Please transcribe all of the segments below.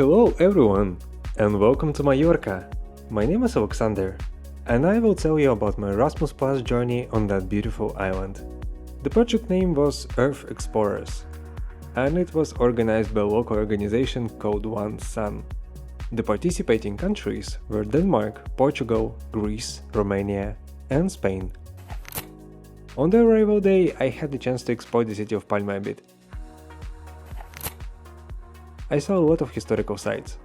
Hello everyone, and welcome to Mallorca. My name is Alexander, and I will tell you about my Erasmus Plus journey on that beautiful island. The project name was Earth Explorers, and it was organized by a local organization called One Sun. The participating countries were Denmark, Portugal, Greece, Romania, and Spain. On the arrival day, I had the chance to explore the city of Palma a bit. I saw a lot of historical sites,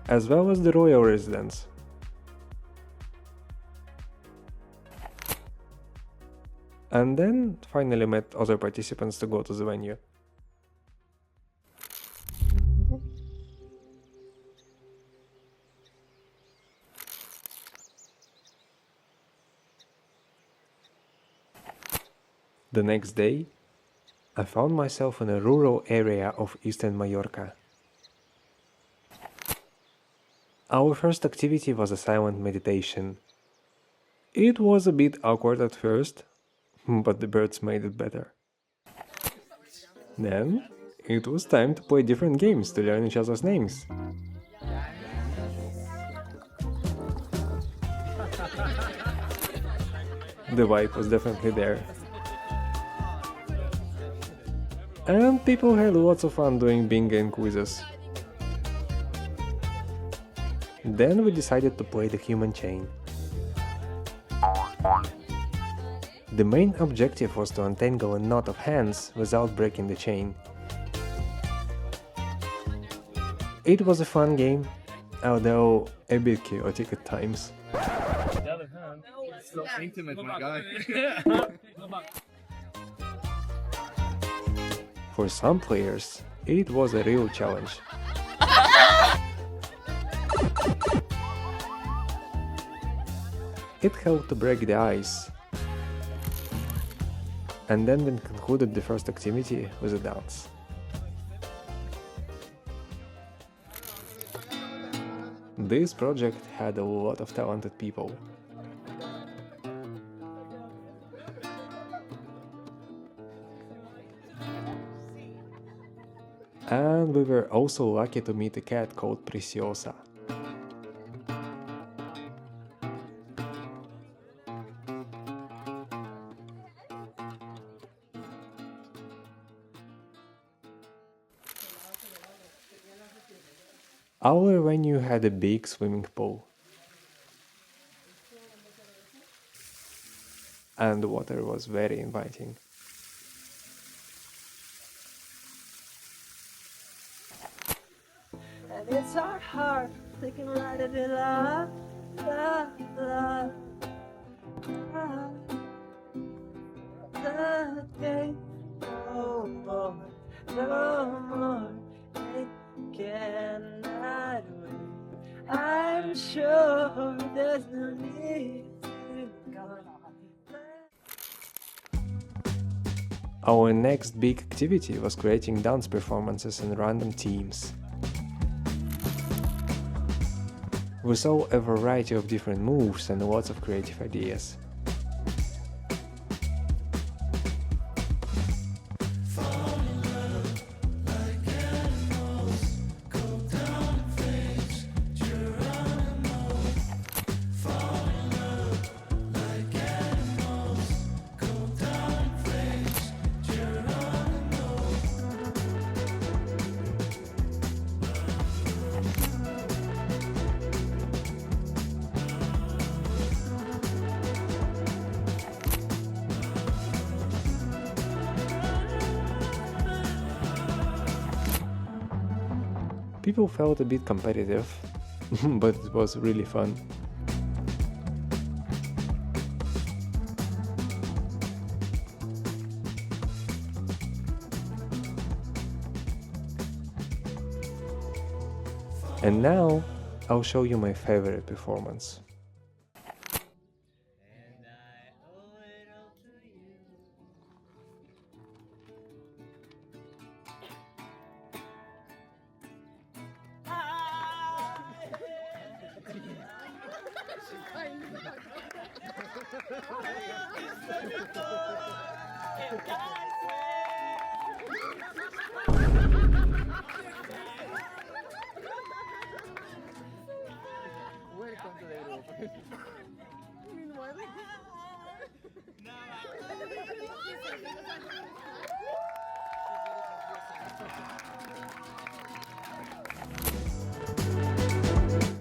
as well as the royal residence. And then finally met other participants to go to the venue. The next day, I found myself in a rural area of eastern Mallorca. Our first activity was a silent meditation. It was a bit awkward at first, but the birds made it better. Then, it was time to play different games to learn each other's names. The vibe was definitely there. And people had lots of fun doing bingo and quizzes. Then we decided to play the human chain. The main objective was to untangle a knot of hands without breaking the chain. It was a fun game, although a bit chaotic at times. On the other hand, it's so intimate, my guy. For some players, it was a real challenge. It helped to break the ice. And then we concluded the first activity with a dance. This project had a lot of talented people. And we were also lucky to meet a cat called Preciosa. Our venue had a big swimming pool. And the water was very inviting. And it's our heart, they can write it in love, love, love, love. The day, no more, no more, it cannot wait. I'm sure there's no need to go. Our next big activity was creating dance performances in random teams. We saw a variety of different moves and lots of creative ideas. People felt a bit competitive, but it was really fun. And now, I'll show you my favorite performance.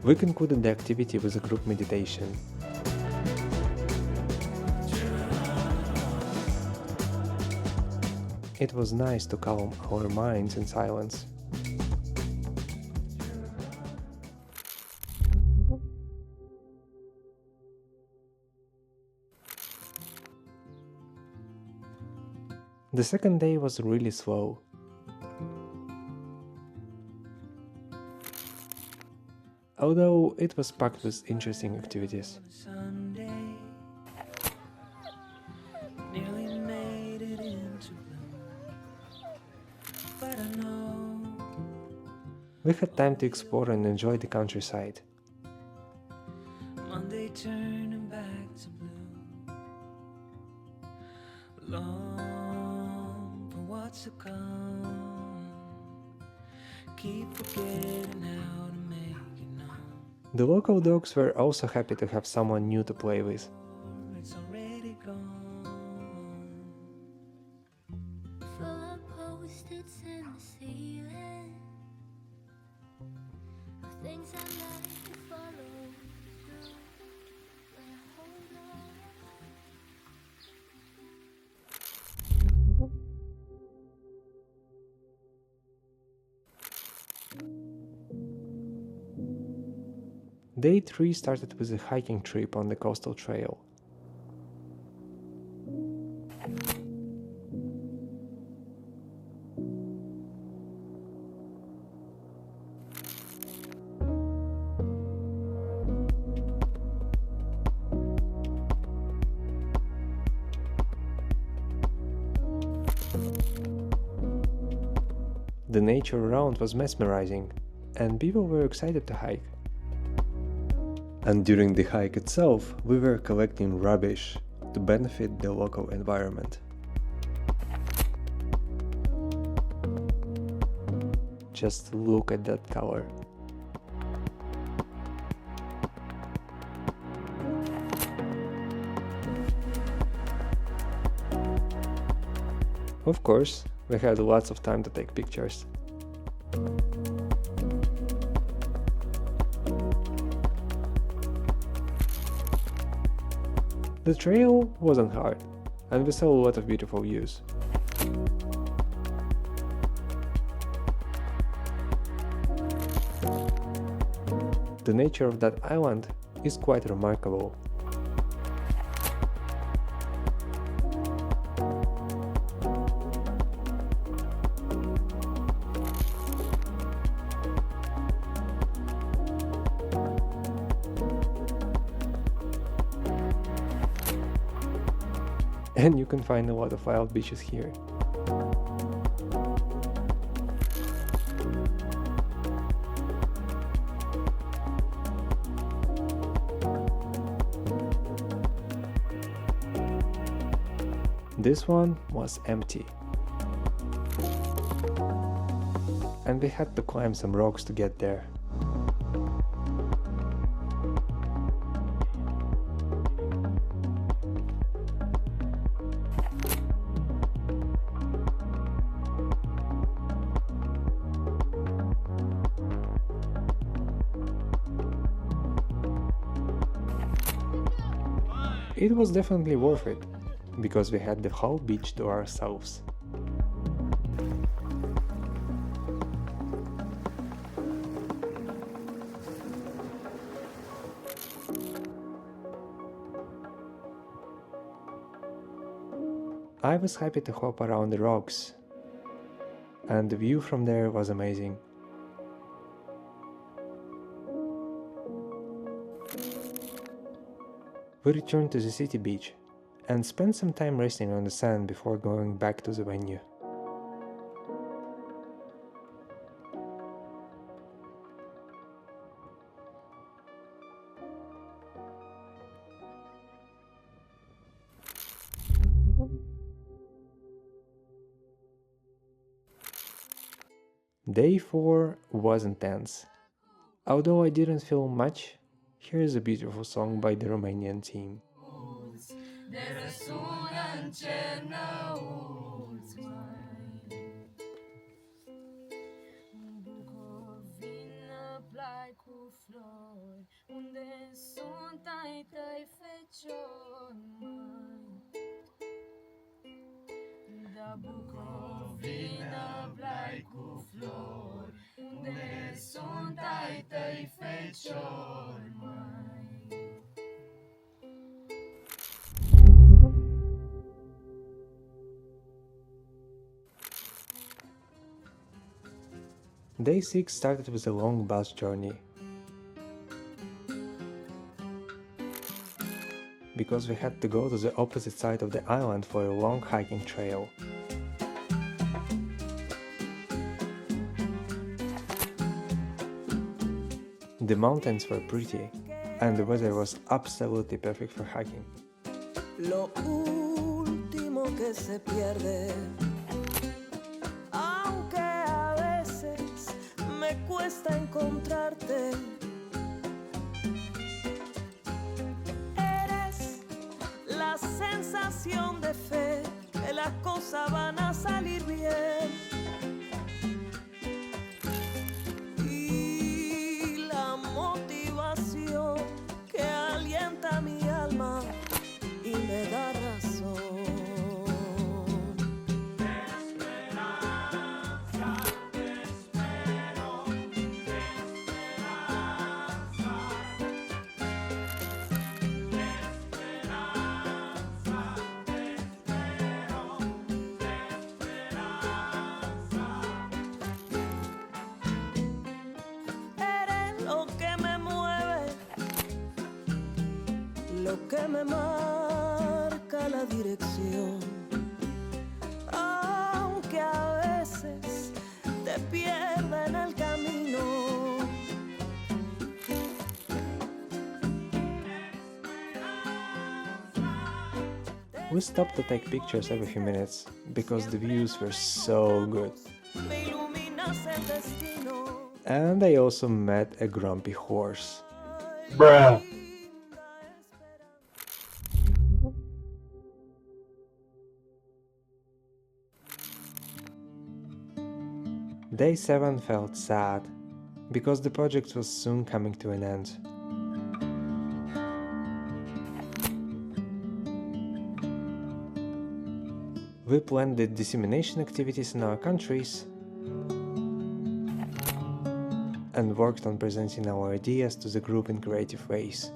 We concluded the activity with a group meditation. It was nice to calm our minds in silence. The second day was really slow. Although it was packed with interesting activities. We had time to explore and enjoy the countryside. Monday turning back to blue. Long for what's to come. Keep forgetting how to make it known. The local dogs were also happy to have someone new to play with. It's already gone. Full of post-its in the ceiling of things I like to follow through, but I hold on. Day 3 started with a hiking trip on the coastal trail. The nature around was mesmerizing, and people were excited to hike. And during the hike itself, we were collecting rubbish to benefit the local environment. Just look at that color. Of course, we had lots of time to take pictures. The trail wasn't hard, and we saw a lot of beautiful views. The nature of that island is quite remarkable. And you can find a lot of wild beaches here. This one was empty. And we had to climb some rocks to get there. It was definitely worth it, because we had the whole beach to ourselves. I was happy to hop around the rocks, and the view from there was amazing. We returned to the city beach and spent some time resting on the sand before going back to the venue. Day 4 was intense. Although I didn't feel much, here is a beautiful song by the Romanian team. De răsună în cer flori, unde sunt ai tăi feciori mai. Da Bucovina plai cu flori, unde sunt ai tăi feciori mai. Day 6 started with a long bus journey. Because we had to go to the opposite side of the island for a long hiking trail. The mountains were pretty, and the weather was absolutely perfect for hiking. Lo último que se pierde, aunque a veces me cuesta encontrarte. Eres la sensación de fe que las cosas van a salir bien. Y la motivación que alienta mi alma y me da razón. Eres lo que me mueve, lo que me marca la dirección, aunque a veces te pierda en el camino. We stopped to take pictures every few minutes, because the views were so good. Me iluminas el destino. And I also met a grumpy horse. Bruh. Day 7 felt sad, because the project was soon coming to an end. We planned the dissemination activities in our countries and worked on presenting our ideas to the group in creative ways.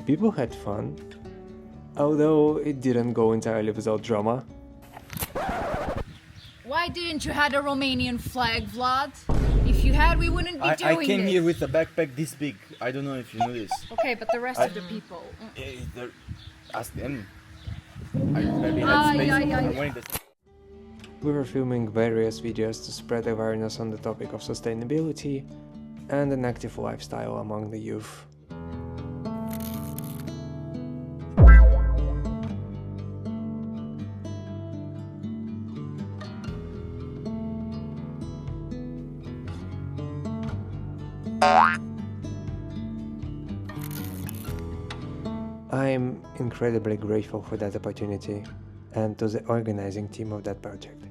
People had fun, although it didn't go entirely without drama. Why didn't you have a Romanian flag, Vlad? If you had, we wouldn't be I doing came this. here with a backpack this big. I don't know if you know this. Okay, but the rest of the people. Ask them. I barely had space. I'm wearing this. We were filming various videos to spread awareness on the topic of sustainability and an active lifestyle among the youth. I'm incredibly grateful for that opportunity and to the organizing team of that project.